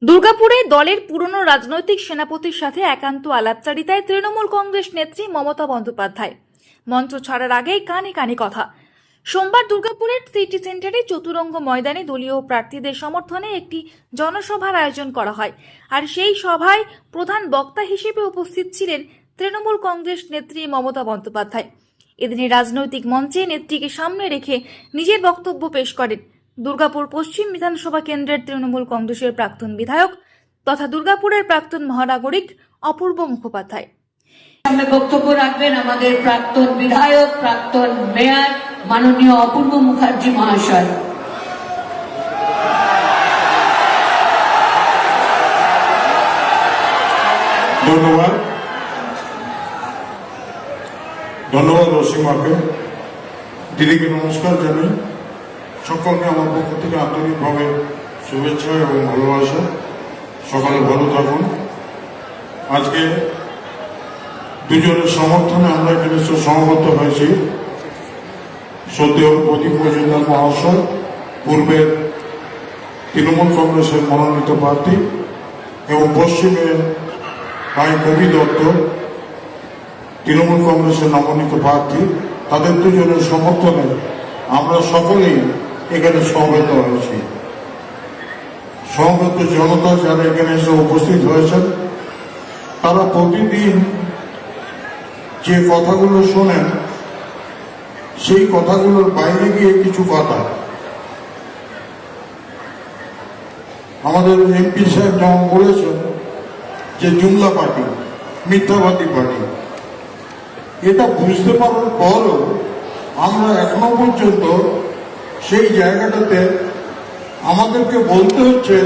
দুর্গাপুরে দলের পুরনো রাজনৈতিক সেনাপতির সাথে একান্ত আলাপচারিতায় তৃণমূল কংগ্রেস নেত্রী মমতা বন্দ্যোপাধ্যায় মঞ্চ ছাড়ার আগেই কানে কানে কথা। সোমবার দুর্গাপুরের সিটি সেন্টারে চতুরঙ্গ ময়দানে দলীয় প্রার্থীদের সমর্থনে একটি জনসভার আয়োজন করা হয়। আর সেই সভায় প্রধান বক্তা হিসেবে উপস্থিত ছিলেন তৃণমূল কংগ্রেস নেত্রী মমতা বন্দ্যোপাধ্যায়। এদিনের রাজনৈতিক মঞ্চে নেত্রীকে সামনে রেখে নিজের বক্তব্য পেশ করেন দুর্গাপুর পশ্চিম বিধানসভা কেন্দ্রের তৃণমূল কংগ্রেসের প্রাক্তন বিধায়ক তথা দুর্গাপুরের প্রাক্তন মহানাগরিক অপূর্ব মুখোপাধ্যায়। সামনে বক্তব্য রাখবেন আমাদের প্রাক্তন বিধায়ক, প্রাক্তন মেয়র মাননীয় অপূর্ব মুখার্জি মহাশয়। ধন্যবাদ অসীমাকে। দিদিকে নমস্কার জানাই। সকলকে আমার পক্ষ থেকে আন্তরিকভাবে শুভেচ্ছা এবং ভালোবাসা। সকালে ভালো থাকুন। আজকে দুজনের সমর্থনে আমরা এখানে সমবেত হয়েছি। সদ্য প্রদীপ মজুমদার মহাশয়, পূর্বের তৃণমূল কংগ্রেসের মনোনীত প্রার্থী, এবং পশ্চিমে ভাই কবি দত্ত, তৃণমূল কংগ্রেসের মনোনীত প্রার্থী। তাদের দুজনের সমর্থনে আমরা সকলেই এখানে সমবেত হয়েছি। সমবেত জনতা যারা এখানে এসে উপস্থিত হয়েছেন, তারা প্রতিদিন যে কথাগুলো শোনেন, সেই কথাগুলোর বাইরে গিয়ে কিছু কথা আমাদের এমপি সাহেব যেমন বলেছেন যে জুমলা পার্টি, মিথ্যাবাদী পার্টি, এটা বুঝতে পারার পরও আমরা এখনো পর্যন্ত সেই জায়গাটাতে আমাদেরকে বলতে হচ্ছে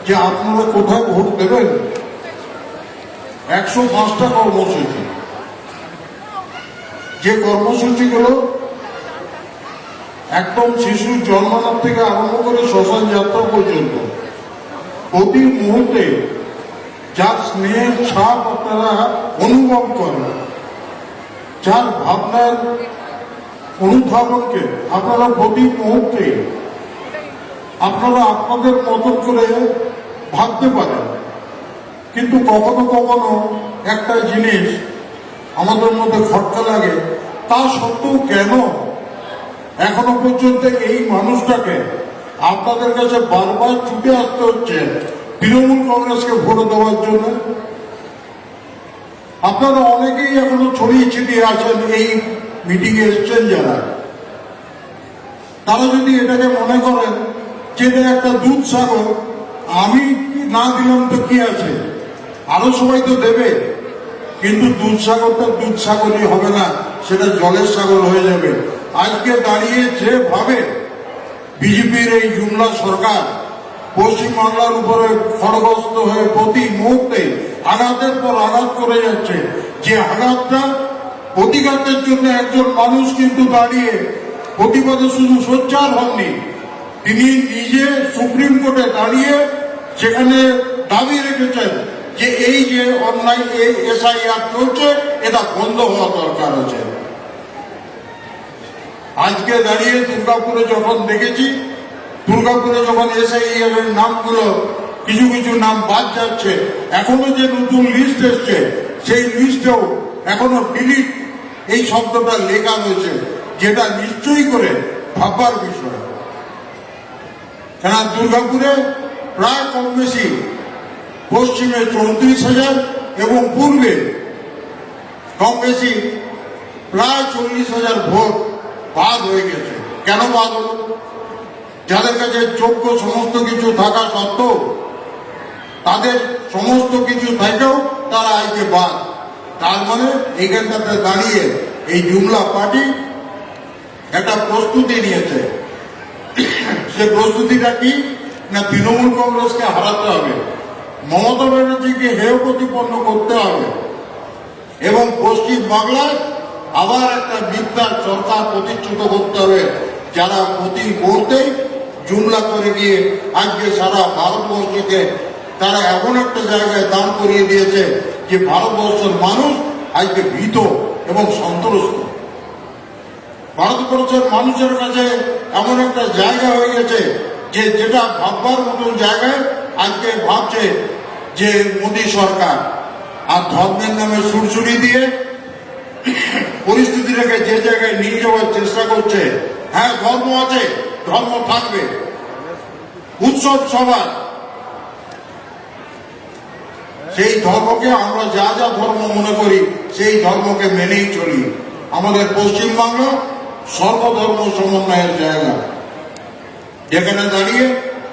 যে আপনারা কোথায় ভোট দেবেন। 105টা কর্মসূচি, যে কর্মসূচিগুলো একদম শিশুর জন্মানোর থেকে আরম্ভ করে শ্মশান যাত্রা পর্যন্ত প্রতি মুহূর্তে যার স্নেহের ছাপ আপনারা অনুভব করেন, যার ভাবনার অনুধাবনকে আপনারা প্রতি মুহূর্তে আপনারা আপনাদের মতন করে ভাবতে পারেন। কিন্তু কখনো কখনো একটা জিনিস আমাদের মধ্যে খটকা লাগে, তা সত্ত্বেও কেন এখনো পর্যন্ত এই মানুষটাকে আপনাদের কাছে বারবার ছুটে আসতে হচ্ছে তৃণমূল কংগ্রেসকে ভোট দেওয়ার জন্য? আপনারা অনেকেই এখনো ছড়িয়ে ছিটিয়ে আছেন এই মিটিং এ এসছেন যারা, তারা যদি এটাকে মনে করেন যে এটা একটা দুধ সাগর, আমি না দিলাম তো কি আছে, আরো সবাই তো দেবে, কিন্তু দুধ সাগরটা দুধ সাগরই হবে না, সেটা জলের সাগর হয়ে যাবে। আজকে দাঁড়িয়ে যেভাবে বিজেপির এই জুমলা সরকার পশ্চিমবাংলার উপরে খড়গস্ত হয়ে প্রতি মুহূর্তে আঘাতের পর আঘাত করে যাচ্ছে, যে আঘাতটা প্রতিঘাতের জন্য একজন মানুষ কিন্তু দাঁড়িয়ে প্রতিবাদে শুধু সোচ্চার হননি, তিনি নিজে সুপ্রিম কোর্টে দাঁড়িয়ে সেখানে দাবি রেখেছেন যে এই যে অনলাইন এসআইআর চলছে এটা বন্ধ হওয়া দরকার আছে। আজকে দাঁড়িয়ে দুর্গাপুরে যখন দেখেছি, দুর্গাপুরে যখন এসআইআর এর নামগুলো কিছু কিছু নাম বাদ যাচ্ছে, এখনো যে নতুন লিস্ট এসছে সেই লিস্টেও এখনো ডিলিট এই শব্দটা লেখা রয়েছে, যেটা নিশ্চয়ই করে ভাববার বিষয়। কেন দুর্গাপুরে প্রায় কম বেশি পশ্চিমে 34,000 এবং পূর্বে কম বেশি প্রায় 40,000 ভোট বাদ হয়ে গেছে। কেন বাদ হল? যাদের কাছে যোগ্য সমস্ত কিছু থাকা সত্ত্বেও, তাদের সমস্ত কিছু থাকেও তারা আজকে বাদ। তার মানে এইখানটাতে দাঁড়িয়ে এই জুমলা পার্টি একটা প্রস্তুতি নিয়েছে। সে প্রস্তুতিটা কি না, তৃণমূল কংগ্রেসকে হারাতে হবে, মমতা ব্যানার্জিকে হেয় প্রতিপন্ন করতে হবে, এবং পশ্চিম বাংলায় আবার একটা মিথ্যার সরকার প্রতিষ্ঠিত করতে হবে, যারা প্রতি মুহূর্তেই জুমলা করে দিয়ে আজকে সারা ভারতবর্ষকে তারা এমন একটা জায়গায় দান করিয়ে দিয়েছে যে ভারতবর্ষের মানুষ আজকে ভীত এবং সন্ত্রস্ত। ভারতবর্ষের মানুষের কাছে এমন একটা জায়গা হয়ে গেছে যে যেটা ভাববার মতন জায়গায় আজকে ভাবছে যে মোদী সরকার আর ধর্মের নামে সুরসুরি দিয়ে পরিস্থিতিটাকে যে জায়গায় নিয়ে যাওয়ার চেষ্টা করছে। হ্যাঁ, ধর্ম আছে, ধর্ম থাকবে, উৎসব সবার, সেই ধর্মকে আমরা যা যা ধর্ম মনে করি সেই ধর্মকে মেনেই চলি। আমাদের পশ্চিমবাংলা সর্বধর্ম সমন্বয়ের জায়গা, যেখানে দাঁড়িয়ে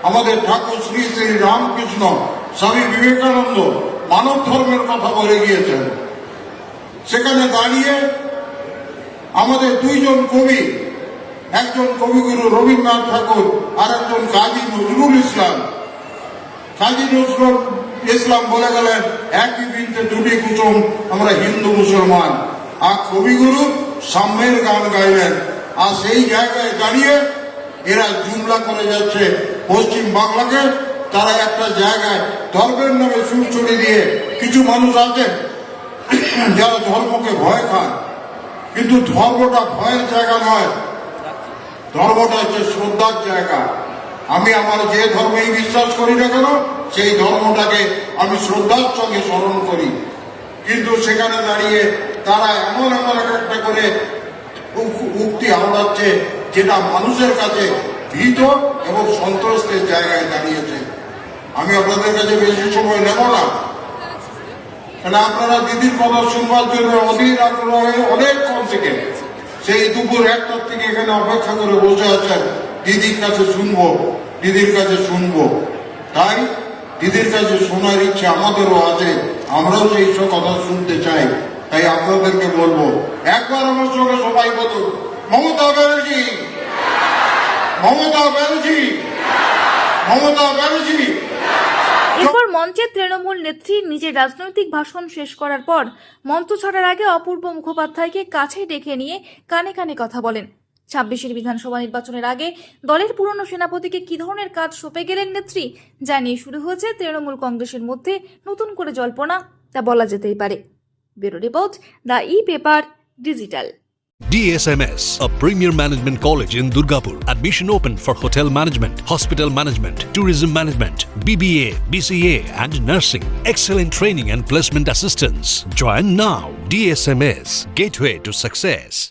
আমাদের ঠাকুর শ্রী শ্রী রামকৃষ্ণ স্বামী বিবেকানন্দ মানব ধর্মের কথা বলে গিয়েছেন। সেখানে দাঁড়িয়ে আমাদের দুইজন কবি, একজন কবিগুরু রবীন্দ্রনাথ ঠাকুর আর একজন কাজী নজরুল ইসলাম। কাজী নজরুল ইসলাম বলে গেলেন, একই বৃন্তে দুটি কুসুম, আমরা হিন্দু মুসলমান। আর কবিগুরু সাম্যের গান গাইলেন। আর সেই জায়গায় দাঁড়িয়ে এরা জুমলা করে যাচ্ছে পশ্চিম বাংলাকে। তারা একটা জায়গায় ধর্মের নামে সুরছড়ি দিয়ে, কিছু মানুষ আছেন যারা ধর্মকে ভয় খান, কিন্তু ধর্মটা ভয়ের জায়গা নয়, ধর্মটা হচ্ছে শ্রদ্ধার জায়গা। আমি আমার যে ধর্মেই বিশ্বাস করি না কেন, সেই ধর্মটাকে আমি শ্রদ্ধার সঙ্গে স্মরণ করি। কিন্তু সেখানে দাঁড়িয়ে তারা এমন এমন একটা করে উক্তি আওড়াচ্ছে যেটা মানুষের কাছে ভীত এবং সন্ত্রস্তের জায়গায় দাঁড়িয়েছে। আমি আপনাদের কাছে বেশি সময় নেব না, কারণ আপনারা দিদির কথা শুনবার জন্য অধীর আগ্রহে অনেকক্ষণ থেকে সেই দুপুর 1টার থেকে এখানে অপেক্ষা করে বসে আছেন। দিদির কাছে শুনবো, দিদির কাছে শুনবো। তাই দিদির কাছে শোনার ইচ্ছে আমাদেরও আছে, আমরাও সেই সব কথা শুনতে চাই। তাই আপনাদেরকে বলবো, একবার আমার সঙ্গে সবাই বলুন, মমতা ব্যানার্জি, মমতা ব্যানার্জি, মমতা ব্যানার্জি। এরপর মঞ্চে তৃণমূল নেত্রী নিজের রাজনৈতিক ভাষণ শেষ করার পর মঞ্চ ছাড়ার আগে অপূর্ব মুখোপাধ্যায়কে কাছে ডেকে নিয়ে কানে কানে কথা বলেন। 26 বিধানসভা নির্বাচনের আগে দলের পুরনো সেনাপতিকে কি ধরনের কাজ সঁপে গেলেন নেত্রী, যা নিয়ে শুরু হয়েছে তৃণমূল কংগ্রেসের মধ্যে নতুন করে জল্পনা, তা বলা যেতেই পারে। Bureau report, the e-paper digital. DSMS, a premier management college in Durgapur. Admission open for hotel management, hospital management, tourism management, BBA, BCA and nursing. Excellent training and placement assistance. Join now. DSMS, gateway to success.